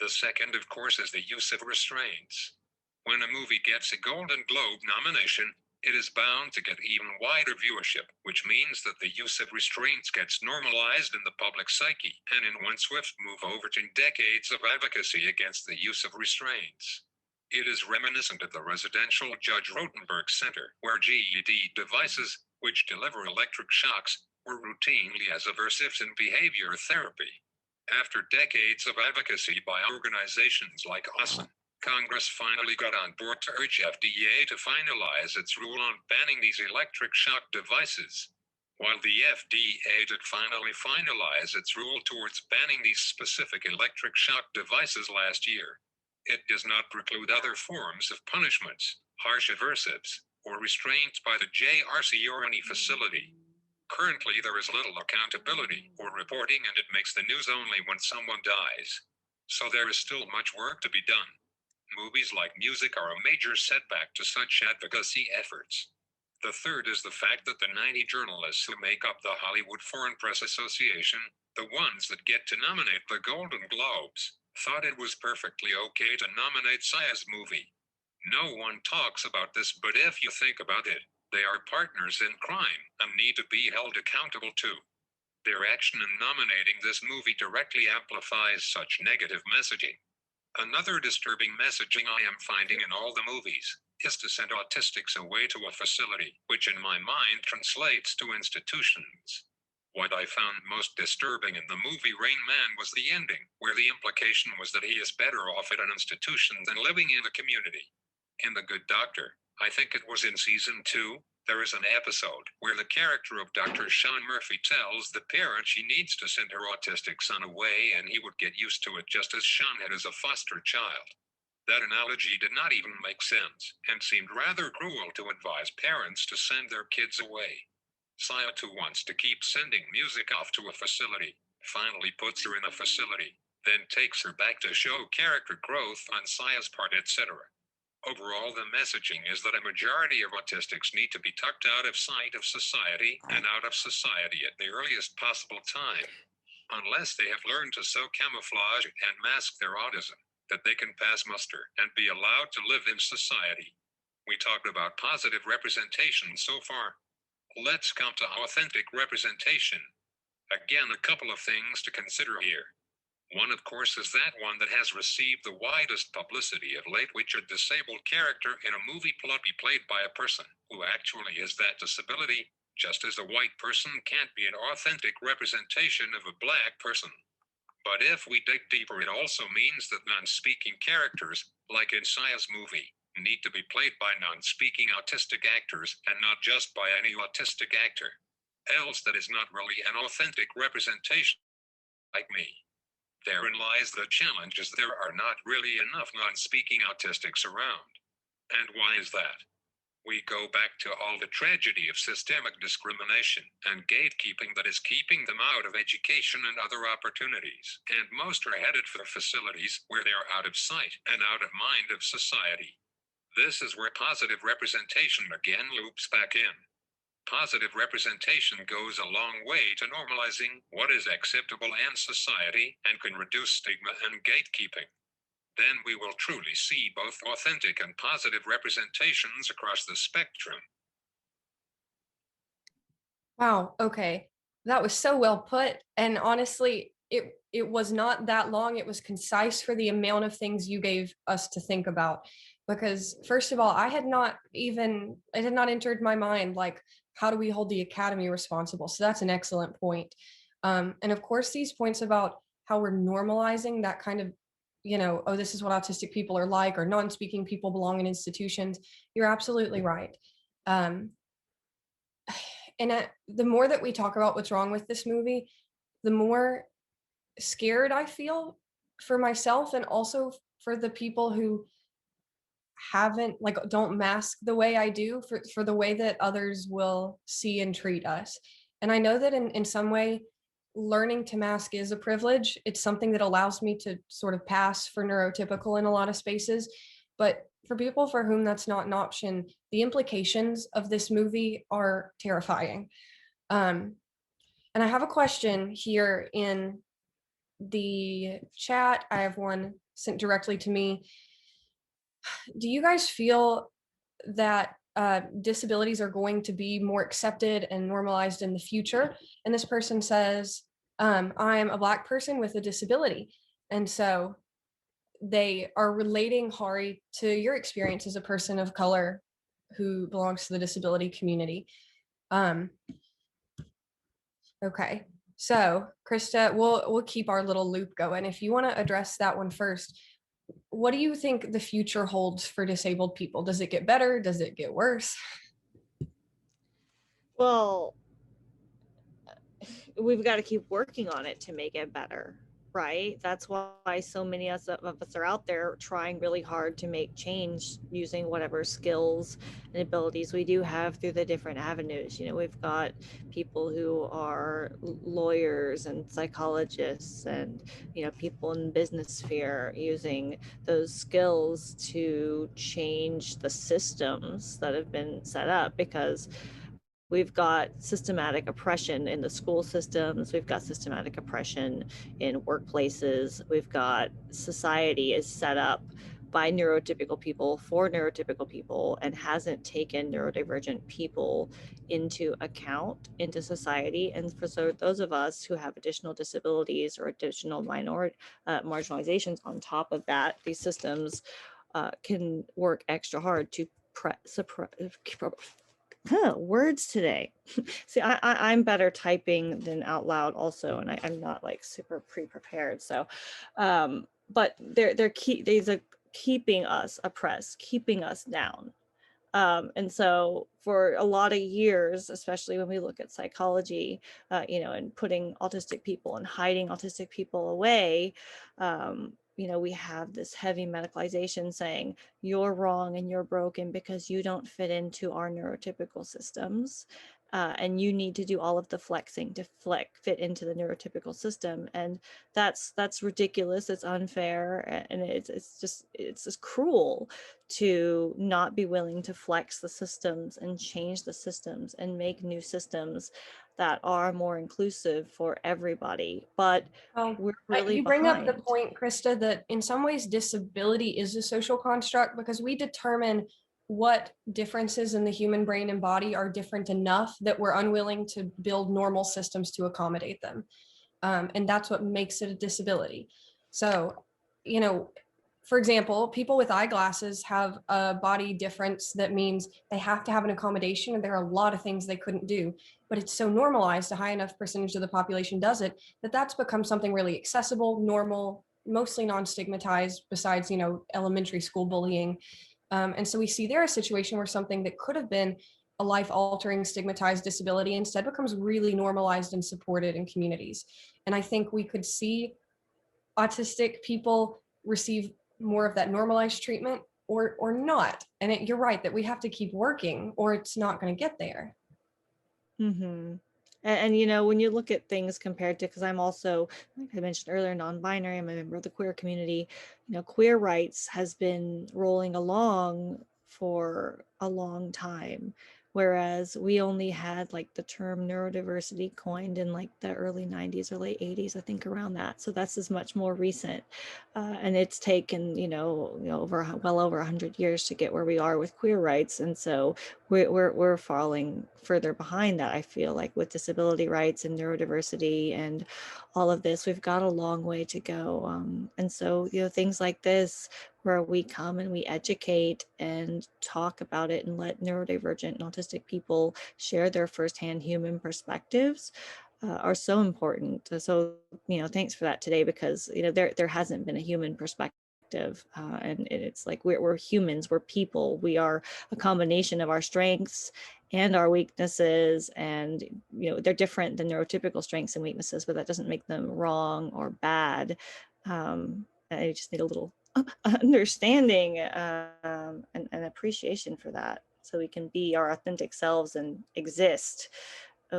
S4: The second, of course, is the use of restraints. When a movie gets a Golden Globe nomination, it is bound to get even wider viewership, which means that the use of restraints gets normalized in the public psyche, and in one swift move over to decades of advocacy against the use of restraints. It is reminiscent of the residential Judge Rotenberg Center, where GED devices, which deliver electric shocks, were routinely as aversives in behavior therapy. After decades of advocacy by organizations like Autism, Congress finally got on board to urge FDA to finalize its rule on banning these electric shock devices. While the FDA did finally finalize its rule towards banning these specific electric shock devices last year, it does not preclude other forms of punishments, harsh aversives, or restraints by the JRC or any facility. Currently, there is little accountability or reporting, and it makes the news only when someone dies. So there is still much work to be done. Movies like music are a major setback to such advocacy efforts. The third is the fact that the 90 journalists who make up the Hollywood Foreign Press Association, the ones that get to nominate the Golden Globes, thought it was perfectly okay to nominate Sia's movie. No one talks about this, but if you think about it, they are partners in crime and need to be held accountable too. Their action in nominating this movie directly amplifies such negative messaging. Another disturbing messaging I am finding in all the movies is to send autistics away to a facility, which in my mind translates to institutions. What I found most disturbing in the movie Rain Man was the ending, where the implication was that he is better off at an institution than living in the community. In The Good Doctor, I think it was in season 2, there is an episode where the character of Dr. Sean Murphy tells the parent she needs to send her autistic son away and he would get used to it, just as Sean had as a foster child. That analogy did not even make sense and seemed rather cruel to advise parents to send their kids away. Sia too wants to keep sending music off to a facility, finally puts her in a facility, then takes her back to show character growth on Sia's part, etc. Overall, the messaging is that a majority of autistics need to be tucked out of sight of society and out of society at the earliest possible time, unless they have learned to so camouflage and mask their autism that they can pass muster and be allowed to live in society. We talked about positive representation so far. Let's come to authentic representation. Again, a couple of things to consider here. One, of course, is that one that has received the widest publicity of late, which a disabled character in a movie plot be played by a person who actually has that disability, just as a white person can't be an authentic representation of a black person. But if we dig deeper, it also means that non-speaking characters, like in Sia's movie, need to be played by non-speaking autistic actors and not just by any autistic actor. Else that is not really an authentic representation like me. Therein lies the challenge, is there are not really enough non-speaking autistics around. And why is that? We go back to all the tragedy of systemic discrimination and gatekeeping that is keeping them out of education and other opportunities, and most are headed for facilities where they are out of sight and out of mind of society. This is where positive representation again loops back in. Positive representation goes a long way to normalizing what is acceptable in society and can reduce stigma and gatekeeping. Then we will truly see both authentic and positive representations across the spectrum.
S1: Wow, okay. That was so well put. And honestly, it was not that long. It was concise for the amount of things you gave us to think about. Because first of all, it had not entered my mind like how do we hold the academy responsible? So that's an excellent point. And of course, these points about how we're normalizing that kind of, oh, this is what autistic people are like, or non-speaking people belong in institutions. You're absolutely right. And the more that we talk about what's wrong with this movie, the more scared I feel for myself, and also for the people who don't mask the way I do, for the way that others will see and treat us. And I know that in some way, learning to mask is a privilege. It's something that allows me to sort of pass for neurotypical in a lot of spaces. But for people for whom that's not an option, the implications of this movie are terrifying. And I have a question here in the chat. I have one sent directly to me. Do you guys feel that disabilities are going to be more accepted and normalized in the future? And this person says, I'm a Black person with a disability. And so they are relating, Hari, to your experience as a person of color who belongs to the disability community. Okay, so Krista, we'll keep our little loop going. If you want to address that one first, what do you think the future holds for disabled people? Does it get better? Does it get worse?
S3: Well, we've got to keep working on it to make it better, right? That's why so many of us are out there trying really hard to make change using whatever skills and abilities we do have through the different avenues. We've got people who are lawyers and psychologists and, people in the business sphere using those skills to change the systems that have been set up, because we've got systematic oppression in the school systems. We've got systematic oppression in workplaces. We've got society is set up by neurotypical people for neurotypical people and hasn't taken neurodivergent people into account into society. And for those of us who have additional disabilities or additional marginalizations on top of that, these systems can work extra hard to words today. See, I'm better typing than out loud also, and I'm not like super pre-prepared. So, but they're keeping us oppressed, keeping us down. And so for a lot of years, especially when we look at psychology, and putting autistic people and hiding autistic people away, we have this heavy medicalization saying you're wrong and you're broken because you don't fit into our neurotypical systems. And you need to do all of the flexing to fit into the neurotypical system. And that's ridiculous. It's unfair. And it's just cruel to not be willing to flex the systems and change the systems and make new systems that are more inclusive for everybody. But we're really
S1: you bring
S3: behind.
S1: up the point, Krista, that in some ways disability is a social construct, because we determine what differences in the human brain and body are different enough that we're unwilling to build normal systems to accommodate them. And that's what makes it a disability. So, for example, people with eyeglasses have a body difference that means they have to have an accommodation, and there are a lot of things they couldn't do. But it's so normalized, a high enough percentage of the population does it, that's become something really accessible, normal, mostly non-stigmatized, besides, elementary school bullying. And so we see there a situation where something that could have been a life-altering stigmatized disability instead becomes really normalized and supported in communities. And I think we could see autistic people receive more of that normalized treatment or not. And you're right that we have to keep working or it's not going to get there.
S3: Mm-hmm. And when you look at things compared to, because I'm also, like I mentioned earlier, non-binary, I'm a member of the queer community, queer rights has been rolling along for a long time, whereas we only had like the term neurodiversity coined in like the early 90s or late 80s, I think, around that. So that's as much more recent, and it's taken well over 100 years to get where we are with queer rights. And so we're falling further behind that, I feel like, with disability rights and neurodiversity and all of this. We've got a long way to go. And so, things like this, where we come and we educate and talk about it and let neurodivergent and autistic people share their firsthand human perspectives are so important. So, thanks for that today, because, there hasn't been a human perspective. And it's like we're humans, we're people, we are a combination of our strengths and our weaknesses, and they're different than neurotypical strengths and weaknesses, but that doesn't make them wrong or bad. I just need a little understanding and appreciation for that, so we can be our authentic selves and exist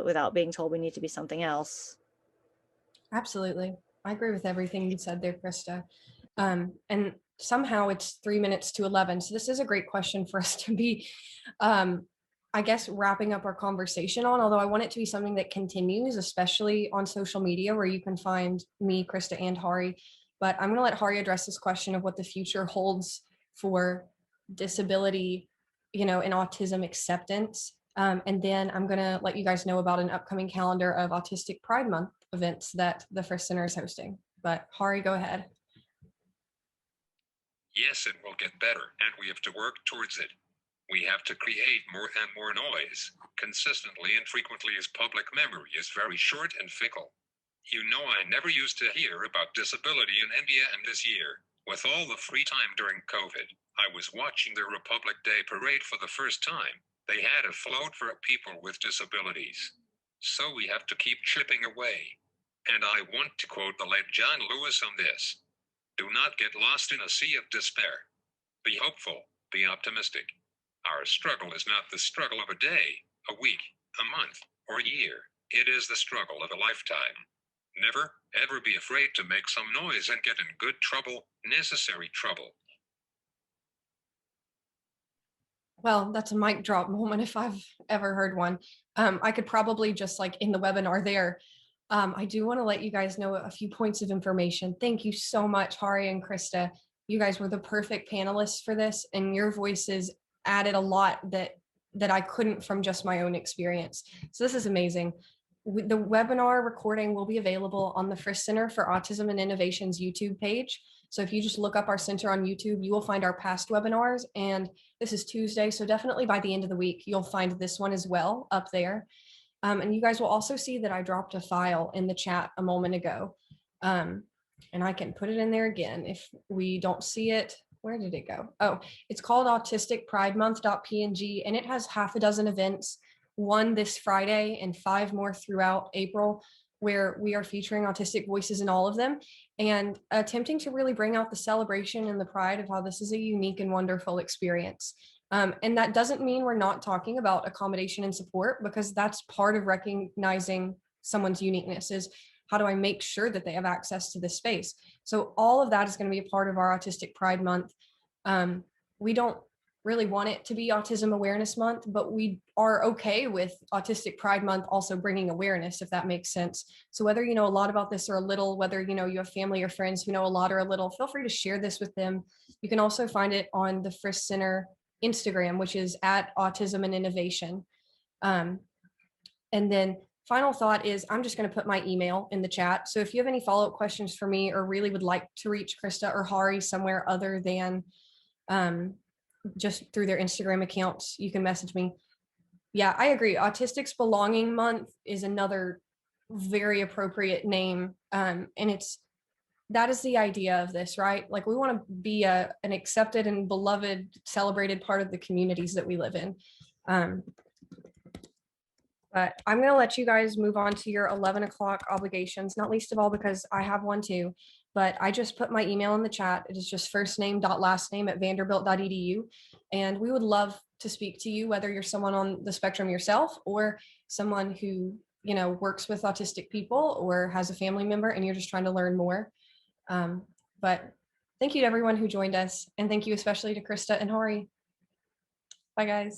S3: without being told we need to be something else.
S1: Absolutely. I agree with everything you said there, Krista. And somehow it's 3 minutes to 11. So this is a great question for us to be, I guess, wrapping up our conversation on, although I want it to be something that continues, especially on social media, where you can find me, Krista, and Hari. But I'm going to let Hari address this question of what the future holds for disability, in autism acceptance. And then I'm going to let you guys know about an upcoming calendar of Autistic Pride Month events that the Frisk Center is hosting. But Hari, go ahead.
S4: Yes, it will get better, and we have to work towards it. We have to create more and more noise, consistently and frequently, as public memory is very short and fickle. I never used to hear about disability in India, and this year, with all the free time during COVID, I was watching the Republic Day parade for the first time. They had a float for people with disabilities. So we have to keep chipping away. And I want to quote the late John Lewis on this: do not get lost in a sea of despair. Be hopeful, be optimistic. Our struggle is not the struggle of a day, a week, a month, or a year. It is the struggle of a lifetime. Never, ever be afraid to make some noise and get in good trouble, necessary trouble.
S1: Well, that's a mic drop moment if I've ever heard one. I could probably just in the webinar there. I do want to let you guys know a few points of information. Thank you so much, Hari and Krista. You guys were the perfect panelists for this, and your voices added a lot that I couldn't from just my own experience. So this is amazing. The webinar recording will be available on the Frisk Center for Autism and Innovation's YouTube page. So if you just look up our center on YouTube, you will find our past webinars. And this is Tuesday, so definitely by the end of the week, you'll find this one as well up there. And you guys will also see that I dropped a file in the chat a moment ago. And I can put it in there again if we don't see it. Where did it go? Oh, it's called Autistic Pride Month.png, and it has half a dozen events, one this Friday and 5 more throughout April, where we are featuring autistic voices in all of them and attempting to really bring out the celebration and the pride of how this is a unique and wonderful experience. And that doesn't mean we're not talking about accommodation and support, because that's part of recognizing someone's uniqueness is how do I make sure that they have access to this space? So all of that is going to be a part of our Autistic Pride Month. We don't really want it to be Autism Awareness Month, but we are okay with Autistic Pride Month also bringing awareness, if that makes sense. So whether you know a lot about this or a little, whether you have family or friends who know a lot or a little, feel free to share this with them. You can also find it on the Frisk Center Instagram, which is at Autism and Innovation. And then final thought is I'm just going to put my email in the chat. So if you have any follow-up questions for me or really would like to reach Krista or Hari somewhere other than just through their Instagram accounts, you can message me. Yeah, I agree. Autistics Belonging Month is another very appropriate name. And that is the idea of this, right? We want to be an accepted and beloved, celebrated part of the communities that we live in. But I'm going to let you guys move on to your 11 o'clock obligations, not least of all because I have one too. But I just put my email in the chat. It is just firstname.lastname@vanderbilt.edu. And we would love to speak to you, whether you're someone on the spectrum yourself or someone who, works with autistic people or has a family member and you're just trying to learn more. But thank you to everyone who joined us. And thank you especially to Krista and Hari. Bye, guys.